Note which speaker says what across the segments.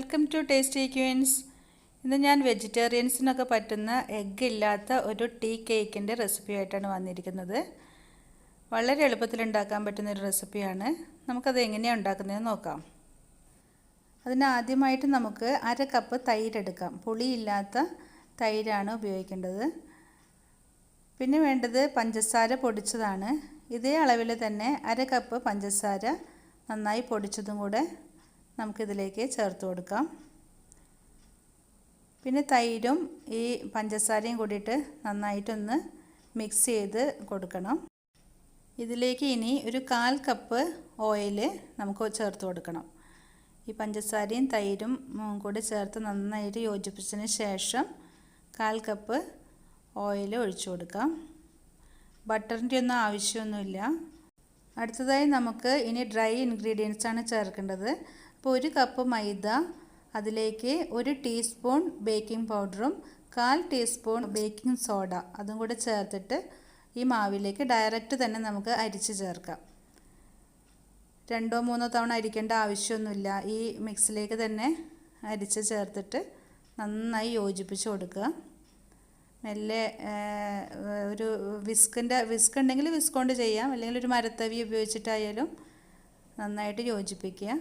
Speaker 1: Welcome to tasty ക്യൂൻസ്. ഇന്ന് ഞാൻ വെജിറ്റേറിയൻസിനൊക്കെ പറ്റുന്ന എഗ്ഗ് ഇല്ലാത്ത ഒരു ടീ കേക്കിൻ്റെ റെസിപ്പിയായിട്ടാണ് വന്നിരിക്കുന്നത്. വളരെ എളുപ്പത്തിൽ ഉണ്ടാക്കാൻ പറ്റുന്ന ഒരു റെസിപ്പിയാണ്. നമുക്കത് എങ്ങനെയാണ് ഉണ്ടാക്കുന്നതെന്ന് നോക്കാം. അതിന് ആദ്യമായിട്ട് നമുക്ക് 1/2 കപ്പ് തൈര് എടുക്കാം. പുളിയില്ലാത്ത തൈരാണ് ഉപയോഗിക്കേണ്ടത്. പിന്നെ വേണ്ടത് പഞ്ചസാര പൊടിച്ചതാണ്. ഇതേ അളവിൽ തന്നെ 1/2 കപ്പ് പഞ്ചസാര നന്നായി പൊടിച്ചതും കൂടെ നമുക്കിതിലേക്ക് ചേർത്ത് കൊടുക്കാം. പിന്നെ തൈരും ഈ പഞ്ചസാരയും കൂടിയിട്ട് നന്നായിട്ടൊന്ന് മിക്സ് ചെയ്ത് കൊടുക്കണം. ഇതിലേക്ക് ഇനി ഒരു 1/4 കപ്പ് ഓയിൽ നമുക്ക് ചേർത്ത് കൊടുക്കണം. ഈ പഞ്ചസാരയും തൈരും കൂടി ചേർത്ത് നന്നായിട്ട് യോജിപ്പിച്ചതിന് ശേഷം 1/4 കപ്പ് ഓയിൽ ഒഴിച്ചു കൊടുക്കാം. ബട്ടറിൻ്റെ ഒന്നും ആവശ്യമൊന്നുമില്ല. അടുത്തതായി നമുക്ക് ഇനി ഡ്രൈ ഇൻഗ്രീഡിയൻസ് ആണ് ചേർക്കേണ്ടത്. അപ്പോൾ 1 കപ്പ് മൈദ, അതിലേക്ക് 1 ടീസ്പൂൺ ബേക്കിംഗ് പൗഡറും 1/4 ടീസ്പൂൺ ബേക്കിംഗ് സോഡ അതും കൂടെ ചേർത്തിട്ട് ഈ മാവിലേക്ക് ഡയറക്റ്റ് തന്നെ നമുക്ക് അരിച്ച് ചേർക്കാം. 2 or 3 തവണ അരിക്കേണ്ട ആവശ്യമൊന്നുമില്ല. ഈ മിക്സിലേക്ക് തന്നെ അരിച്ച് ചേർത്തിട്ട് നന്നായി യോജിപ്പിച്ച് കൊടുക്കുക. മെല്ലെ ഒരു വിസ്ക് ഉണ്ടെങ്കിൽ വിസ്ക് കൊണ്ട് ചെയ്യാം, അല്ലെങ്കിൽ ഒരു മരത്തവി ഉപയോഗിച്ചിട്ടായാലും നന്നായിട്ട് യോജിപ്പിക്കുക.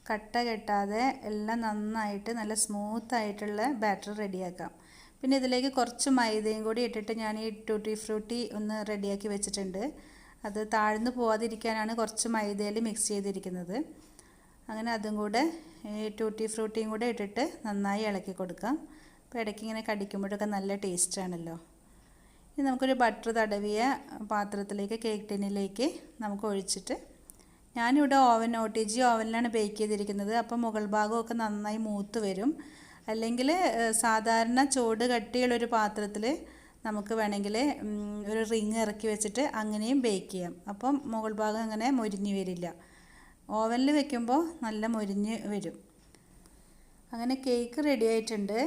Speaker 1: കട്ട കെട്ടാതെ എല്ലാം നന്നായിട്ട് നല്ല സ്മൂത്തായിട്ടുള്ള ബാറ്റർ റെഡിയാക്കാം. പിന്നെ ഇതിലേക്ക് കുറച്ച് മൈദയും കൂടി ഇട്ടിട്ട് ഞാൻ ഈ ടൂട്ടി ഫ്രൂട്ടി ഒന്ന് റെഡിയാക്കി വെച്ചിട്ടുണ്ട്. അത് താഴ്ന്നു പോവാതിരിക്കാനാണ് കുറച്ച് മൈദയിൽ മിക്സ് ചെയ്തിരിക്കുന്നത്. അങ്ങനെ അതും കൂടെ ഈ ടൂട്ടി ഫ്രൂട്ടിയും കൂടെ ഇട്ടിട്ട് നന്നായി ഇളക്കി കൊടുക്കാം. അപ്പോൾ ഇടയ്ക്ക് ഇങ്ങനെ കടിക്കുമ്പോഴൊക്കെ നല്ല ടേസ്റ്റാണല്ലോ. ഇനി നമുക്കൊരു ബട്ടർ തടവിയ പാത്രത്തിലേക്ക് കേക്ക് ടിന്നിലേക്ക് നമുക്ക് ഒഴിച്ചിട്ട്, ഞാനിവിടെ OTG ഓവനിലാണ് ബേക്ക് ചെയ്തിരിക്കുന്നത്. അപ്പോൾ മുകൾ ഭാഗമൊക്കെ നന്നായി മൂത്ത് വരും. അല്ലെങ്കിൽ സാധാരണ ചൂട് കട്ടിയുള്ളൊരു പാത്രത്തിൽ നമുക്ക് വേണമെങ്കിൽ ഒരു റിങ് ഇറക്കി വെച്ചിട്ട് അങ്ങനെയും ബേക്ക് ചെയ്യാം. അപ്പം മുകൾ ഭാഗം അങ്ങനെ മൊരിഞ്ഞ് വരില്ല. ഓവനിൽ വെക്കുമ്പോൾ നല്ല മൊരിഞ്ഞ് വരും. അങ്ങനെ കേക്ക് റെഡി ആയിട്ടുണ്ട്.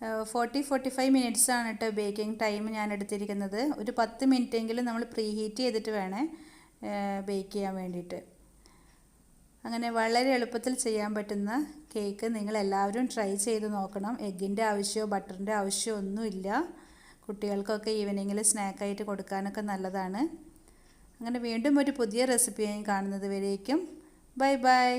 Speaker 1: 40-45 മിനിറ്റ്സ് ആണ് കേട്ടോ ബേക്കിംഗ് ടൈം ഞാൻ എടുത്തിരിക്കുന്നത്. ഒരു 10 മിനിറ്റെങ്കിലും നമ്മൾ പ്രീ ഹീറ്റ് ചെയ്തിട്ട് വേണേ ബേക്ക് ചെയ്യാൻ വേണ്ടിയിട്ട്. അങ്ങനെ വളരെ എളുപ്പത്തിൽ ചെയ്യാൻ പറ്റുന്ന കേക്ക് നിങ്ങളെല്ലാവരും ട്രൈ ചെയ്ത് നോക്കണം. എഗ്ഗിൻ്റെ ആവശ്യമോ ബട്ടറിൻ്റെ ആവശ്യമോ ഒന്നുമില്ല. കുട്ടികൾക്കൊക്കെ ഈവനിങ്ങിൽ സ്നാക്കായിട്ട് കൊടുക്കാനൊക്കെ നല്ലതാണ്. അങ്ങനെ വീണ്ടും ഒരു പുതിയ റെസിപ്പിയായി കാണുന്നത് വരേക്കും ബൈ ബൈ.